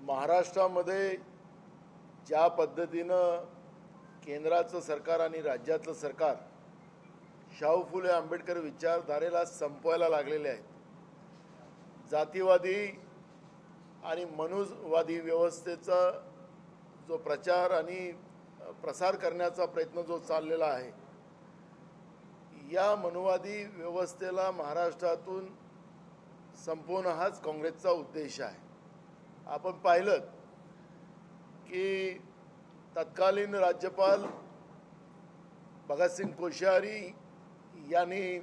महाराष्ट्रामध्ये ज्या पद्धतीनं केंद्राचं सरकार आणि राज्यातलं सरकार शाहू फुले आंबेडकर विचारधारेला संपवायला लागलेले आहेत, जातीवादी आणि मनुवादी व्यवस्थेचा जो प्रचार आणि प्रसार करण्याचा प्रयत्न जो चाललेला आहे, या मनुवादी व्यवस्थेला महाराष्ट्रातून संपवणं हाच काँग्रेसचा उद्देश आहे। आपण पाहिलं की तत्कालीन राज्यपाल भगतसिंग कोश्यारी यांनी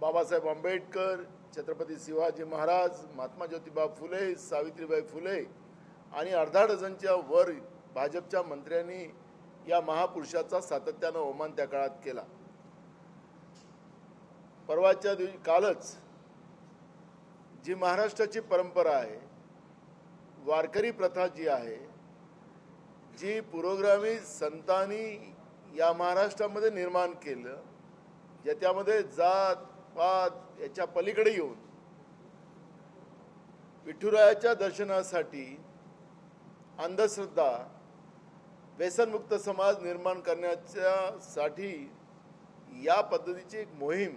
बाबासाहेब आंबेडकर, छत्रपती शिवाजी महाराज, महात्मा ज्योतिबा फुले, सावित्रीबाई फुले आणि अर्धा डझनच्या वर भाजपच्या मंत्र्यांनी या महापुरुषाचा सातत्यानं अवमान त्या काळात केला। परवाच्या दिवशी कालच जी महाराष्ट्राची परंपरा आहे, वारकरी प्रथा जी आहे, जी पुरोगामी संतांनी या महाराष्ट्रामध्ये निर्माण केलं, ज्याच्यामध्ये जात पात याच्या पलीकडे येऊन विठुरायाच्या दर्शनासाठी अंधश्रद्धा, व्यसनमुक्त समाज निर्माण करण्यासाठी या पद्धतीची एक मोहीम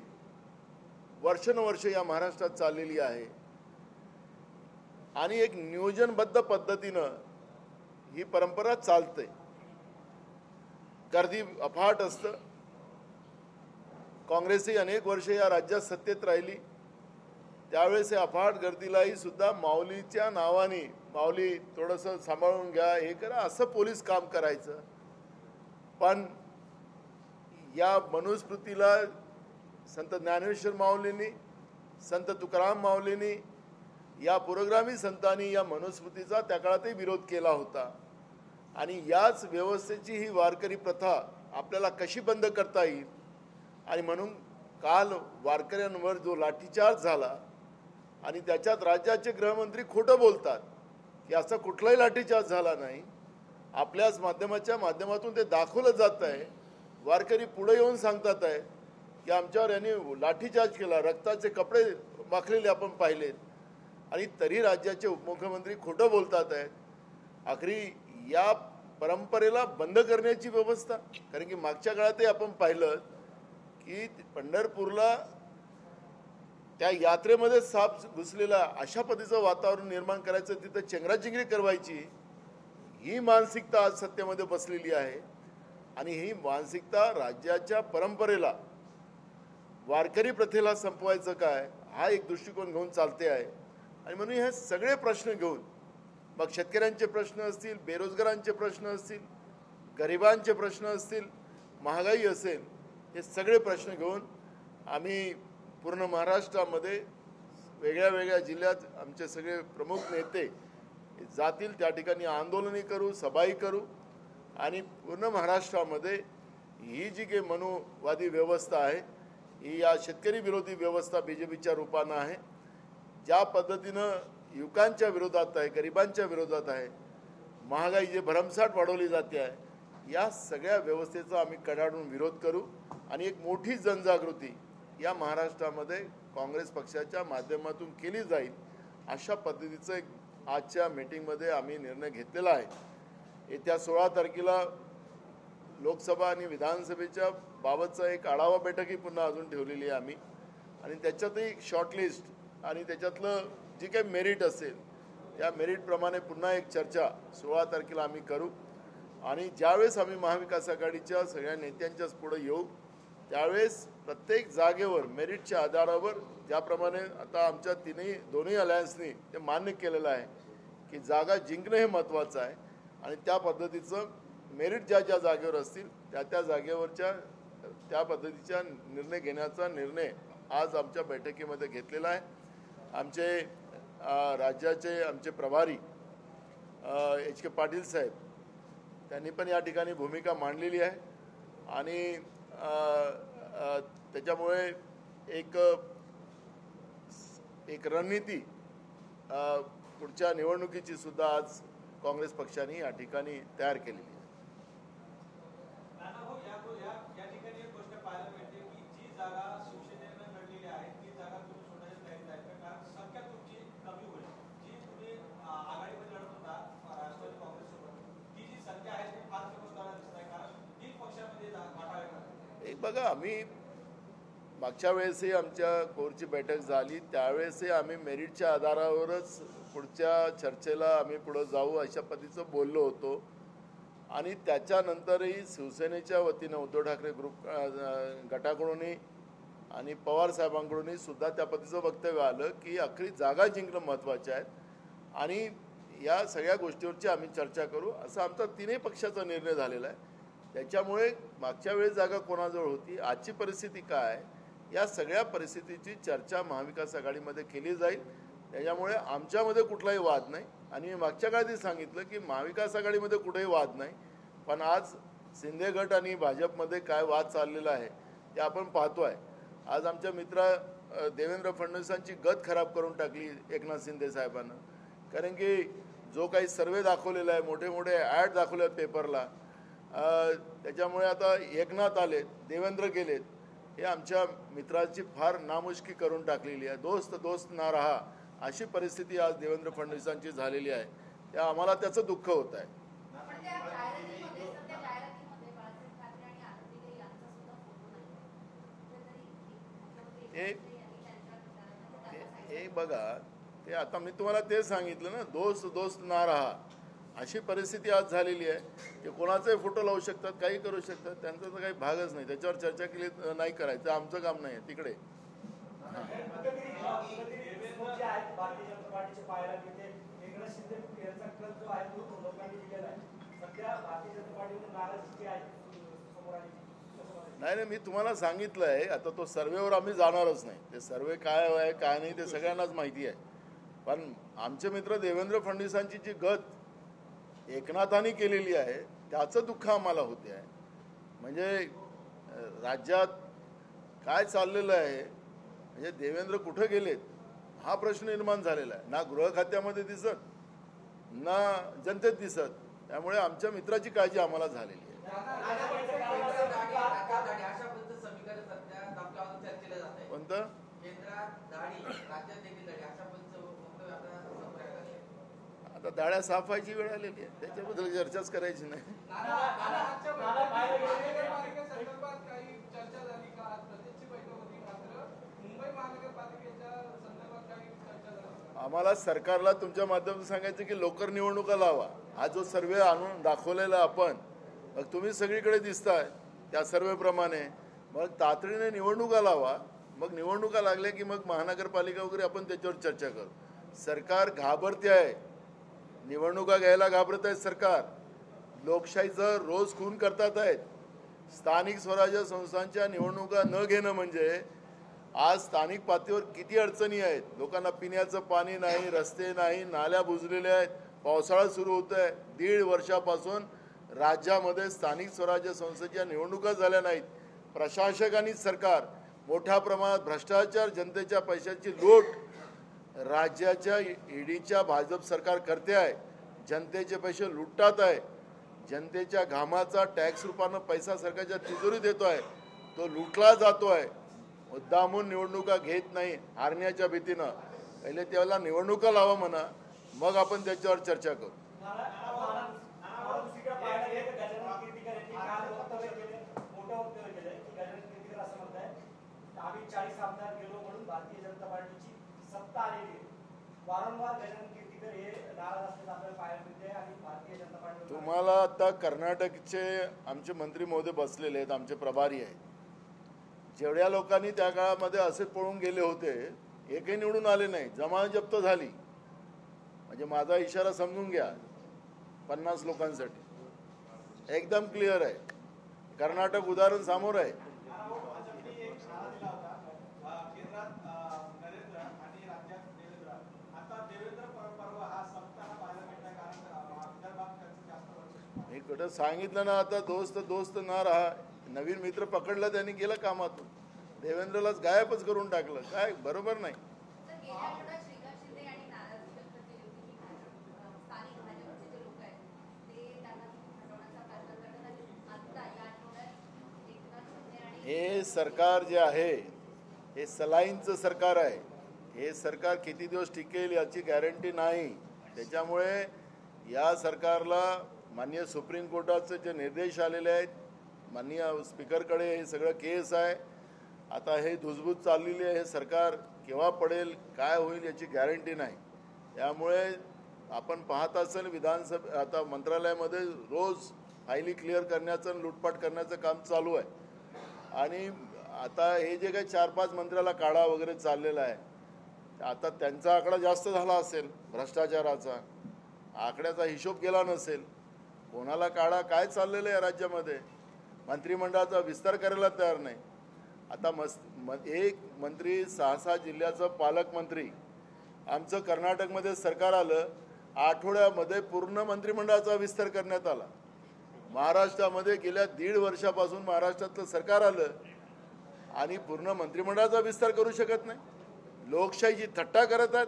वर्षानुवर्ष या महाराष्ट्रात चाललेली आहे आणि एक नियोजनबद्ध पद्धतीनं ही परंपरा चालते। गर्दी अफाट असतं। काँग्रेसही अनेक वर्ष या राज्यात सत्तेत राहिली, त्यावेळेस अफाट गर्दीलाही सुद्धा माऊलीच्या नावाने, माऊली थोडंसं सांभाळून घ्या, हे करा, असं पोलीस काम करायचं। पण या मनुस्मृतीला संत ज्ञानेश्वर माऊलींनी, संत तुकाराम माऊलींनी, या पुरोगामी संतांनी या मनुस्मृतीचा त्या काळातही विरोध केला होता आणि याच व्यवस्थेची ही वारकरी प्रथा आपल्याला कशी बंद करता येईल आणि म्हणून काल वारकऱ्यांवर जो लाठीचार्ज झाला आणि त्याच्यात राज्याचे गृहमंत्री खोटं बोलतात की असा कुठलाही लाठीचार्ज झाला नाही। आपल्याच माध्यमातून ते दाखवलं जात आहे। वारकरी पुढे येऊन सांगतात आहे की आमच्यावर यांनी लाठीचार्ज केला, रक्ताचे कपडे वाखलेले आपण पाहिलेत आणि तरी राज्याचे उपमुख्यमंत्री खोटं बोलतात आहेत। आखरी या परंपरेला बंद करण्याची व्यवस्था, कारण की मागच्या काळातही आपण पाहिलं की पंढरपूरला त्या यात्रेमध्ये साप घुसलेला, अशा पद्धतीचं वातावरण निर्माण करायचं, तिथं चेंगराचेंगरी करवायची, ही मानसिकता आज सत्तेमध्ये बसलेली आहे आणि ही मानसिकता राज्याच्या परंपरेला, वारकरी प्रथेला संपवायचं काय, हा एक दृष्टिकोन घेऊन चालते आहे। आणि म्हणून हे सगळे प्रश्न घेऊन, मग शेतकऱ्यांचे प्रश्न असतील, बेरोजगारांचे प्रश्न असतील, गरिबांचे प्रश्न असतील, महागाई असेल, हे सगळे प्रश्न घेऊन आम्ही पूर्ण महाराष्ट्रामध्ये वेगळ्या वेगळ्या जिल्ह्यात आमचे सगळे प्रमुख नेते जातील, त्या ठिकाणी आंदोलनही करू, सभाही करू आणि पूर्ण महाराष्ट्रामध्ये ही जी काही मनुवादी व्यवस्था आहे, ही या शेतकरी विरोधी व्यवस्था बीजेपीच्या रूपानं आहे, ज्या पद्धतीनं युवकांच्या विरोधात आहे, गरिबांच्या विरोधात आहे, महागाई जे भरमसाठ वाढवली जाते आहे, या सगळ्या व्यवस्थेचा आम्ही कडाडून विरोध करू आणि एक मोठी जनजागृती या महाराष्ट्रामध्ये काँग्रेस पक्षाच्या माध्यमातून केली जाईल, अशा पद्धतीचं एक आजच्या मीटिंगमध्ये आम्ही निर्णय घेतलेला आहे। येत्या 16 तारखेला लोकसभा आणि विधानसभेच्या बाबतचा एक आढावा बैठकही पुन्हा अजून ठेवलेली आहे आम्ही आणि त्याच्यातही एक शॉर्टलिस्ट आणि त्याच्यातलं जे काही मेरिट असेल त्या मेरिटप्रमाणे पुन्हा एक चर्चा 16 तारखेला आम्ही करू आणि ज्यावेळेस आम्ही महाविकास आघाडीच्या सगळ्या नेत्यांच्याच पुढे येऊ, त्यावेळेस प्रत्येक जागेवर मेरिटच्या आधारावर, ज्याप्रमाणे आता आमच्या दोन्ही अलायन्सनी ते मान्य केलेलं आहे की जागा जिंकणं हे महत्त्वाचं आहे आणि त्या पद्धतीचं मेरिट ज्या ज्या जागेवर असतील त्या जागेवरच्या त्या पद्धतीचा निर्णय घेण्याचा निर्णय आज आमच्या बैठकीमध्ये घेतलेला आहे। आमचे राज्याचे आमचे प्रभारी एच के पाटील साहेब, त्यांनी पण या ठिकाणी भूमिका मांडलेली आहे आणि त्याच्यामुळे एक रणनीती पुढच्या निवडणुकीची सुद्धा आज काँग्रेस पक्षाने या ठिकाणी तयार केलेली आहे। बघा, आम्ही मागच्या वेळेसही आमच्या कोरची बैठक झाली, त्यावेळेसही आम्ही मेरिटच्या आधारावरच पुढच्या चर्चेला आम्ही पुढे जाऊ अशा पद्धतीचं बोललो होतो. आणि त्याच्यानंतरही शिवसेनेच्या वतीनं उद्धव ठाकरे ग्रुप गटाकडूनही आणि पवार साहेबांकडूनही सुद्धा त्या पद्धतीचं वक्तव्य आलं की अखेरी जागा जिंकणं महत्त्वाचं आहे आणि या सगळ्या गोष्टीवरची आम्ही चर्चा करू, असा आमचा तीनही पक्षाचा निर्णय झालेला आहे. त्याच्यामुळे मागच्या वेळेस जागा कोणाजवळ होती, आजची परिस्थिती काय आहे, या सगळ्या परिस्थितीची चर्चा महाविकास आघाडीमध्ये केली जाईल. त्याच्यामुळे आमच्यामध्ये कुठलाही वाद नाही. आणि मी मागच्या काळातही सांगितलं की महाविकास आघाडीमध्ये कुठेही वाद नाही, पण आज शिंदे गट आणि भाजपमध्ये काय वाद चाललेला आहे ते आपण पाहतो आहे. आज आमच्या मित्र देवेंद्र फडणवीसांची गत खराब करून टाकली एकनाथ शिंदे साहेबांना. कारण की जो काही सर्वे दाखवलेला आहे, मोठे मोठे ॲड दाखवले आहेत पेपरला, त्याच्यामुळे आता एकनाथ आलेत, देवेंद्र गेलेत, हे आमच्या मित्राची फार नामुष्की करून टाकलेली आहे. दोस्त दोस्त ना रहा अशी परिस्थिती आज देवेंद्र फडणवीसांची झालेली आहे. त्या आम्हाला त्याचं दुःख होत आहे. हे बघा, ते आता मी तुम्हाला ते सांगितलं ना, दोस्त दोस्त ना रहा अशी परिस्थिती आज झालेली आहे की कोणाचाही फोटो लावू शकतात, काही करू शकतात. त्यांचा तर काही भागच नाही, त्याच्यावर चर्चा केली नाही करायचं, आमचं काम नाही आहे तिकडे. नाही, मी तुम्हाला सांगितलं आहे, आता तो सर्वेवर आम्ही जाणारच नाही. ते सर्वे काय आहे काय नाही ते सगळ्यांनाच माहिती आहे. पण आमचे मित्र देवेंद्र फडणवीसांची जी गत एकनाथांनी केलेली आहे त्याचं दुःख आम्हाला होते आहे. म्हणजे राज्यात काय चाललेलं आहे, म्हणजे देवेंद्र कुठे गेलेत हा प्रश्न निर्माण झालेला आहे. ना गृह खात्यामध्ये दिसत, ना जनतेत दिसत. त्यामुळे आमच्या मित्राची काळजी आम्हाला झालेली आहे. कोणतं आता दाड्या साफायची वेळ आलेली आहे, त्याच्याबद्दल चर्चाच करायची नाही. आम्हाला सरकारला तुमच्या माध्यमातून सांगायचं की लवकर निवडणुका लावा. हा जो सर्वे आणून दाखवलेला आपण, मग तुम्ही सगळीकडे दिसताय त्या सर्वेप्रमाणे, मग तातडीने निवडणुका लावा. मग निवडणुका लागल्या की मग महानगरपालिका वगैरे आपण त्याच्यावर चर्चा करू. सरकार घाबरते आहे, निवडणुका घ्यायला घाबरत आहे सरकार. लोकशाहीचं रोज खून करतात आहेत. स्थानिक स्वराज्य संस्थांच्या निवडणुका न घेणं म्हणजे आज स्थानिक पातळीवर किती अडचणी आहेत. लोकांना पिण्याचं पाणी नाही, रस्ते नाही, नाल्या बुजलेल्या आहेत. पावसाळा सुरू होत आहे, 1.5 वर्षापासून राज्यामध्ये स्थानिक स्वराज्य संस्थेच्या निवडणुका झाल्या नाहीत. प्रशासक आणि सरकार मोठ्या प्रमाणात भ्रष्टाचार, जनतेच्या पैशाची लूट राज्याच्या ईडीच्या भाजप सरकार करते आहे. जनतेचे पैसे लुटतात आहे. जनतेच्या घामाचा टॅक्स रूपानं पैसा सरकारच्या तिजोरीत येतो आहे, तो लुटला जातो आहे. मुद्दामून निवडणुका घेत नाही हारण्याच्या भीतीनं. पहिले त्याला निवडणुका लावा म्हणा, मग आपण त्याच्यावर चर्चा करू. तुम्हाला आता कर्नाटकचे आमचे मंत्री महोदय बसलेले आहेत, आमचे प्रभारी आहेत. जेवढ्या लोकांनी त्या काळामध्ये असे पळून गेले होते, एकही निवडून आले नाही. जमानत जप्त झाली. म्हणजे माझा इशारा समजून घ्या, 50 लोकांसाठी एकदम क्लिअर आहे. कर्नाटक उदाहरण समोर आहे. मी कुठं सांगितलं ना, आता दोस्त दोस्त ना रहा. नवीन मित्र पकडला, त्यांनी गेलं कामातून. देवेंद्रलाच गायबच करून टाकलं. काय बरोबर नाही. हे सरकार जे आहे हे सलाईंचं सरकार आहे. हे सरकार किती दिवस टिकेल याची गॅरंटी नाही. त्याच्यामुळे या सरकारला माननीय सुप्रीम कोर्टाचे जे निर्देश आलेले आहेत, माननीय स्पीकरकडे हे सगळं केस आहे. आता हे धुजबूज चाललेली आहे. हे सरकार केव्हा पडेल काय होईल याची गॅरंटी नाही. त्यामुळे आपण पाहत असेल विधानसभा आता मंत्रालयामध्ये रोज फायली क्लिअर करण्याचं लूटपाट करण्याचं काम चालू आहे. आणि आता हे जे काही 4-5 मंत्र्याला काढा वगैरे चाललेला आहे, आता त्यांचा आकडा जास्त झाला असेल भ्रष्टाचाराचा, आकड्याचा हिशोब गेला नसेल. कोणाला काढा काय चाललेलं आहे राज्यामध्ये. मंत्रिमंडळाचा विस्तार करायला तयार नाही. आता एक मंत्री 6-6 जिल्ह्याचं पालकमंत्री. आमचं कर्नाटकमध्ये सरकार आलं, आठवड्यामध्ये पूर्ण मंत्रिमंडळाचा विस्तार करण्यात आला. महाराष्ट्रामध्ये गेल्या 1.5 वर्षापासून महाराष्ट्रातलं सरकार आलं आणि पूर्ण मंत्रिमंडळाचा विस्तार करू शकत नाही. लोकशाहीची थट्टा करत आहेत.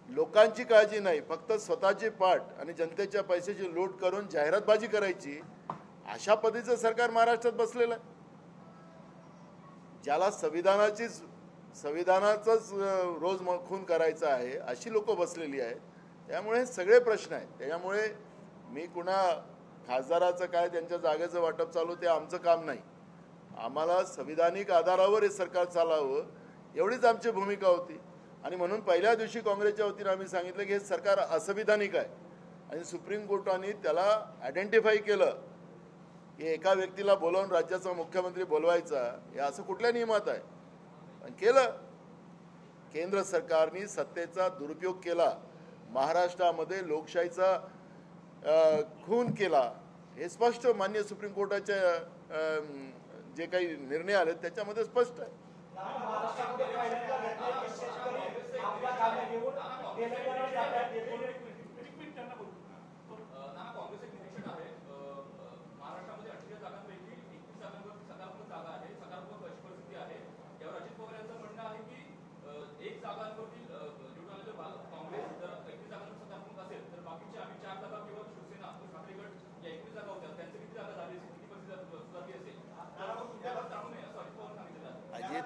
लोकांची काळजी नाही, फक्त स्वतःची पाठ आणि जनतेच्या पैशाची लूट करून जाहिरातबाजी करायची. अशा पद्धतीचं सरकार महाराष्ट्रात बसलेलं आहे. ज्याला संविधानाचंच रोज खून करायचं आहे अशी लोक बसलेली आहेत. त्यामुळे सगळे प्रश्न आहेत. त्याच्यामुळे मी कुणा खासदाराचं काय त्यांच्या जागेचं वाटप चालू ते आमचं काम नाही. आम्हाला संविधानिक आधारावर हे सरकार चालावं एवढीच आमची भूमिका होती. आणि म्हणून पहिल्या दिवशी काँग्रेसच्या वतीनं आम्ही सांगितलं की हे सरकार असंविधानिक आहे. आणि सुप्रीम कोर्टाने त्याला आयडेंटिफाय केलं की एका व्यक्तीला बोलावून राज्याचा मुख्यमंत्री बोलवायचा हे असं कुठल्या नियमात आहे. पण केलं. केंद्र सरकारने सत्तेचा दुरुपयोग केला, महाराष्ट्रामध्ये लोकशाहीचा खून केला. हे स्पष्ट माननीय सुप्रीम कोर्टाच्या जे काही निर्णय आले त्याच्यामध्ये स्पष्ट आहे.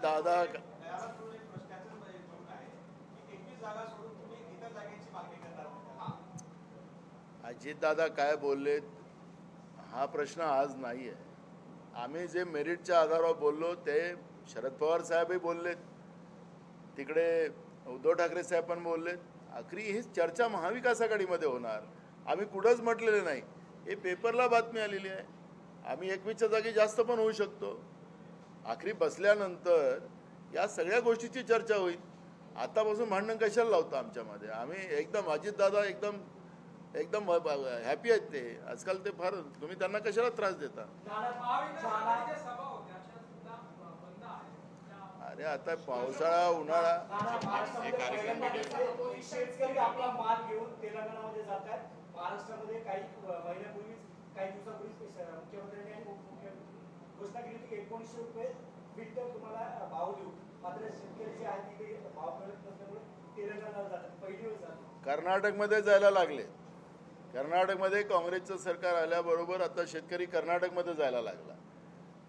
दादा अजितदादा काय बोललेत हा प्रश्न आज नाही आहे. आम्ही जे मेरिटच्या आधारावर बोललो ते शरद पवार साहेबही बोललेत, तिकडे उद्धव ठाकरे साहेब पण बोललेत. आखरी ही चर्चा महाविकास आघाडीमध्ये होणार. आम्ही कुठंच म्हटलेलं नाही. हे पेपरला बातमी आलेली आहे. आम्ही 21च्या जागी जास्त पण होऊ शकतो. आखरी बसल्यानंतर या सगळ्या गोष्टीची चर्चा होईल. आतापासून भांडण कशाला लावतं आमच्यामध्ये. आम्ही एकदम अजितदादा एकदम हॅपी आहेत ते आजकाल. ते फार तुम्ही त्यांना कशाला त्रास देता. अरे आता पावसाळा उन्हाळा महाराष्ट्रामध्ये काही महिन्यापूर्वीच काही दिवसापूर्वीच मुख्यमंत्र्यांनी घोषणा केली की 1900 रुपये क्विंटल तुम्हाला भाव देऊ. मात्र शेतकरी जे आहेत तिथे भाव मिळत नसल्यामुळे तेलंगणाला जातात. पहिली वेळ जातात. कर्नाटकमध्ये जायला लागले. कर्नाटकमध्ये काँग्रेसचं सरकार आल्याबरोबर आता शेतकरी कर्नाटकमध्ये जायला लागला.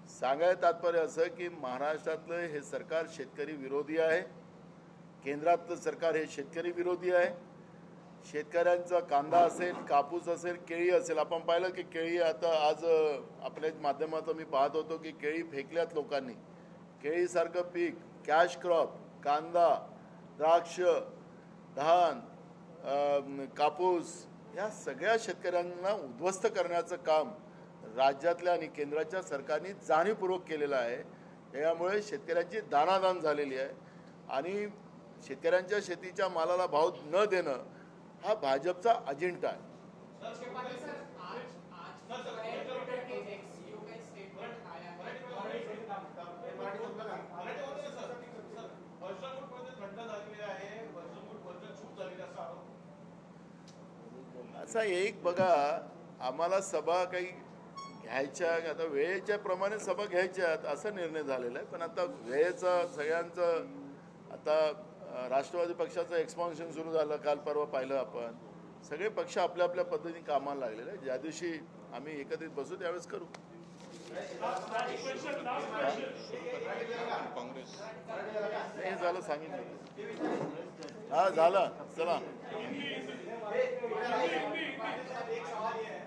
सांगायचं तात्पर्य असं की महाराष्ट्रातलं हे सरकार शेतकरी विरोधी आहे. केंद्रातलं सरकार हे शेतकरी विरोधी आहे. शेतकऱ्यांचा कांदा असेल, कापूस असेल, केळी असेल. आपण पाहिलं की केळी आता आज आपल्या माध्यमातून मी पाहत होतो की केळी फेकल्यात लोकांनी. केळीसारखं पीक, कॅश क्रॉप, कांदा, द्राक्ष, धान, कापूस या सगळ्या शेतकऱ्यांना उद्ध्वस्त करण्याचं काम राज्यातल्या आणि केंद्राच्या सरकारने जाणीवपूर्वक केलेलं आहे. यामुळे शेतकऱ्यांची दानादान झालेली आहे. आणि शेतकऱ्यांच्या शेतीच्या मालाला भाव न देणं हा भाजपचा अजेंडा आहे. असा एक बघा आम्हाला सभा काही घ्यायच्या आता वेळेच्या प्रमाणे सभा घ्यायच्या असा निर्णय झालेला आहे. पण आता वेळेचा सगळ्यांचं आता राष्ट्रवादी पक्षाचं एक्सपान्शन सुरू झालं. काल परवा पाहिलं आपण. सगळे पक्ष आपल्या आपल्या पद्धतीने कामाला लागलेले आहे. ज्या दिवशी आम्ही एकत्रित बसू त्यावेळेस करू. हे झालं सांगितलं. हा झालं. चला एक सवाल है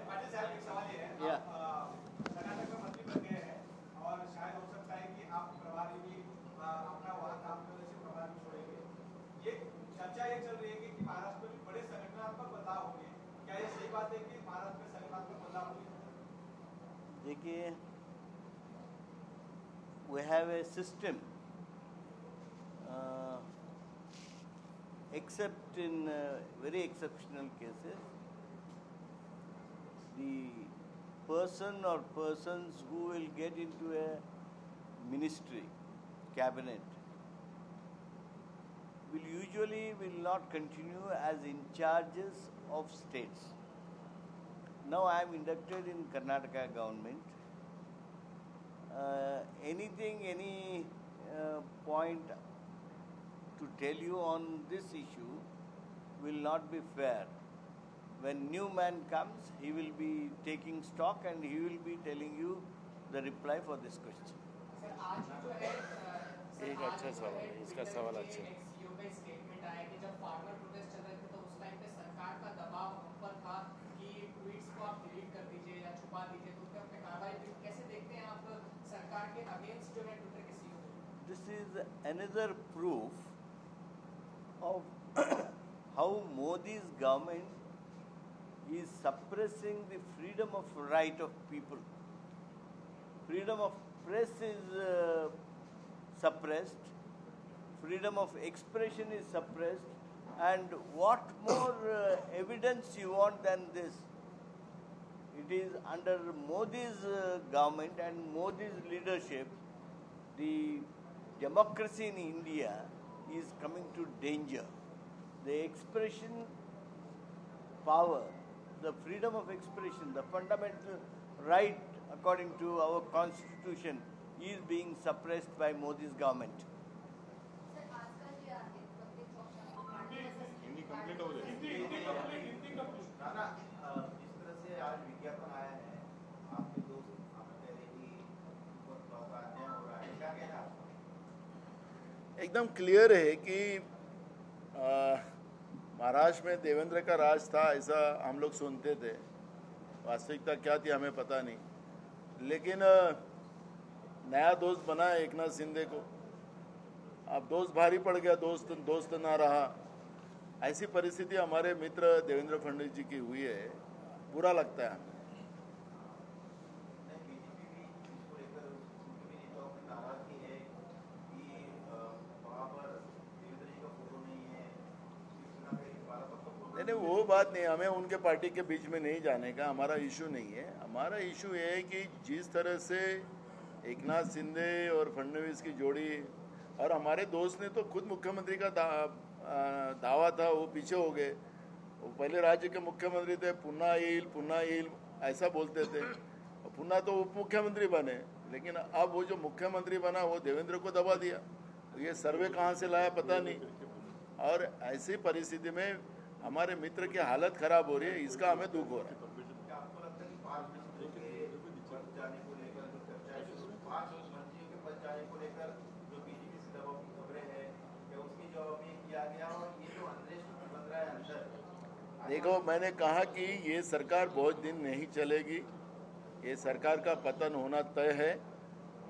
देखिए, we have a system, except in very exceptional cases, the person or persons who will get into a ministry, cabinet, will not continue as in charges of states. Now I am inducted in Karnataka government. Any point to tell you on this issue will not be fair. When new man comes, he will be taking stock and he will be telling you the reply for this question. Sir आज जो है एक अच्छा सवाल है, इसका सवाल अच्छा है। सीओ का स्टेटमेंट आया कि जब फार्मर प्रोटेस्ट चल रहे थे तो उस टाइम पे सरकार का दबाव हम पर था कि ट्वीट्स को आप डिलीट कर दीजिए या छुपा दीजिए, तो उनके पे कार्रवाई कैसे देखते हैं आप सरकार के अगेंस्ट जो है Twitter K CO? This is another proof of how Modi's government is suppressing the freedom of right of people. Freedom of press is suppressed, freedom of expression is suppressed, and what more evidence you want than this? It is under Modi's government and Modi's leadership, the democracy in India is coming to danger. The expression power, the freedom of expression, the fundamental right according to our constitution is being suppressed by Modi's government. जिस तरह से आज विज्ञापन आया है, आपके दोस्त कह रहे कि बहुत अन्याय हो रहा है, क्या कहना है आपका? एकदम क्लियर है कि महाराष्ट्र में देवेंद्र का राज था, ऐसा हम लोग सुनते थे। वास्तविकता क्या थी हमें पता नहीं, लेकिन नया दोस्त बना है एकनाथ शिंदे को। अब दोस्त भारी पड़ गया, दोस्त ना रहा। ऐसी परिस्थिति हमारे मित्र देवेंद्र फडणवीस जी की हुई है, बुरा लगता है हमें। नहीं, वो बात नहीं, हमें उनके पार्टी के बीच में नहीं जाने का हमारा इशू नहीं है। हमारा इशू ये है कि जिस तरह से एकनाथ शिंदे और फडणवीस की जोड़ी, और हमारे दोस्त ने तो खुद मुख्यमंत्री का दावा था, वो पीछे हो गए। वो पहले राज्य के मुख्यमंत्री थे, पुन्हा येईल ऐसा बोलते थे, पुन्हा तो उप मुख्यमंत्री बने, लेकिन अब वो जो मुख्यमंत्री बना वो देवेंद्र को दबा दिया। तो ये सर्वे कहाँ से लाया पता नहीं। और ऐसी परिस्थिति में हमारे मित्र की हालत खराब हो रही है, इसका हमें दुख हो रहा है। आपको लगता है कि 5 मंत्रियों के पद जाने को लेकर जो चर्चा है, 5 मंत्रियों के पद जाने को लेकर जो बीजेपी से दबाव की खबरें हैं, क्या उसकी जवाब में किया गया? और ये जो अनरेस्ट बन रहा है अंदर, देखो, मैंने कहा कि ये सरकार बहुत दिन नहीं चलेगी, ये सरकार का पतन होना तय है।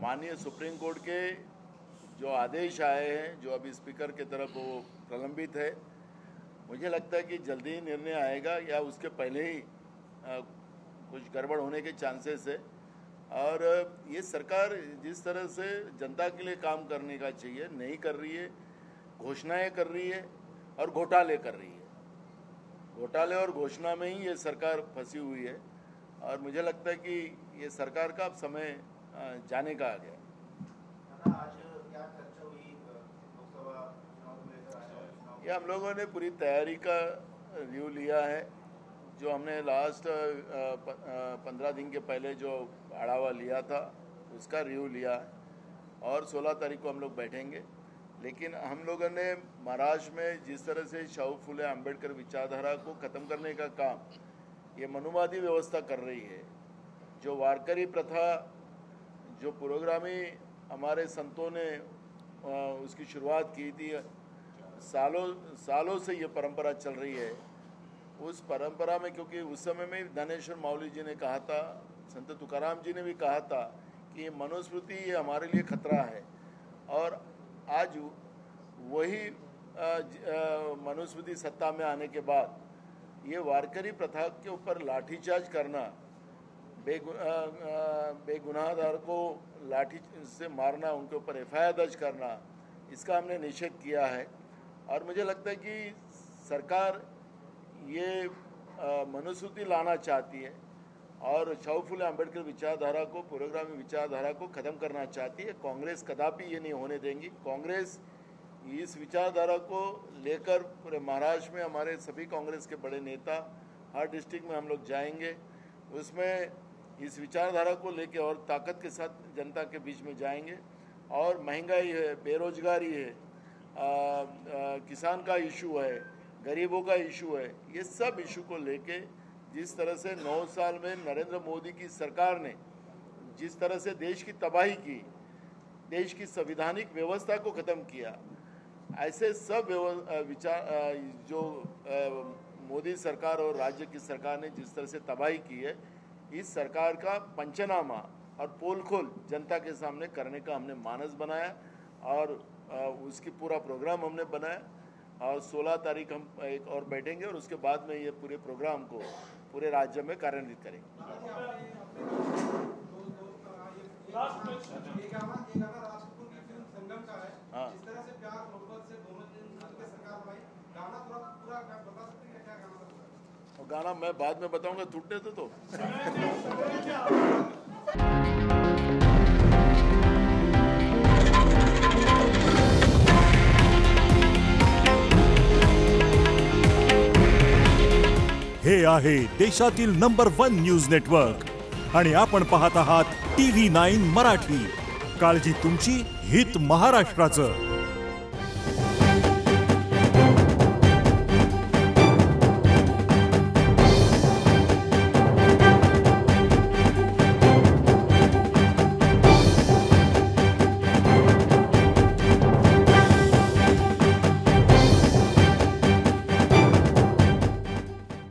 माननीय सुप्रीम कोर्ट के जो आदेश आए हैं, जो अभी स्पीकर की तरफ वो प्रलंबित है, मुझे लगता है कि जल्दी ही निर्णय आएगा या उसके पहले ही कुछ गड़बड़ होने के चांसेस है। और ये सरकार जिस तरह से जनता के लिए काम करने का चाहिए नहीं कर रही है, घोषणाएं कर रही है और घोटाले कर रही है। घोटाले और घोषणा में ही ये सरकार फंसी हुई है, और मुझे लगता है कि ये सरकार का अब समय जाने का आ गया। आज क्या चर्चा हुई लोकसभा चुनाव को लेकर? ये हम लोगों ने पूरी तैयारी का रिव्यू लिया है। जो हमने लास्ट 15 दिन के पहले जो आढ़ावा लिया था उसका रिव्यू लिया है, और 16 तारीख को हम लोग बैठेंगे। लेकिन हम लोगों ने महाराष्ट्र में जिस तरह से शाहू फुले अम्बेडकर विचारधारा को ख़त्म करने का काम ये मनुवादी व्यवस्था कर रही है, जो वारकरी प्रथा, जो पुरोगामी हमारे संतों ने उसकी शुरुआत की थी, सालों से ये परंपरा चल रही है। उस परंपरा में, क्योंकि उस समय में धनेश्वर माउली जी ने कहा था, संत तुकाराम जी ने भी कहा था कि ये मनुस्मृति ये हमारे लिए खतरा है, और आज वही मनुस्मृति सत्ता में आने के बाद ये वारकरी प्रथा के ऊपर लाठीचार्ज करना बेगुनाहदार को लाठी से मारना, उनके ऊपर FIR दर्ज करना, इसका हमने निषेध किया है। और मुझे लगता है कि सरकार ये मनुस्मृति लाना चाहती है और छाऊ फुले अम्बेडकर विचारधारा को, पूर्वगामी विचारधारा को ख़त्म करना चाहती है। कांग्रेस कदापि ये नहीं होने देंगी। कांग्रेस इस विचारधारा को लेकर पूरे महाराष्ट्र में हमारे सभी कांग्रेस के बड़े नेता, हर डिस्ट्रिक्ट में हम लोग जाएंगे, उसमें इस विचारधारा को लेकर और ताकत के साथ जनता के बीच में जाएंगे। और महंगाई है, बेरोजगारी है, किसान का इशू है, गरीबों का इशू है, ये सब इशू को लेके जिस तरह से 9 साल में नरेंद्र मोदी की सरकार ने जिस तरह से देश की तबाही की, देश की संवैधानिक व्यवस्था को ख़त्म किया, ऐसे सब विचार जो मोदी सरकार और राज्य की सरकार ने जिस तरह से तबाही की है, इस सरकार का पंचनामा और पोल खोल जनता के सामने करने का हमने मानस बनाया और उसकी पूरा प्रोग्राम हमने बनाया। और 16 तारीख हम एक और बैठेंगे और उसके बाद में ये पूरे प्रोग्राम को पूरे राज्य में कार्यान्वित करेंगे। हाँ, गाना मैं बाद में बताऊंगा, टूटने तो। हे आहे देशातील नंबर 1 न्यूज नेटवर्क आणि आपण पाहत आहात TV9 मराठी। काळजी तुमची, हित महाराष्ट्राचं।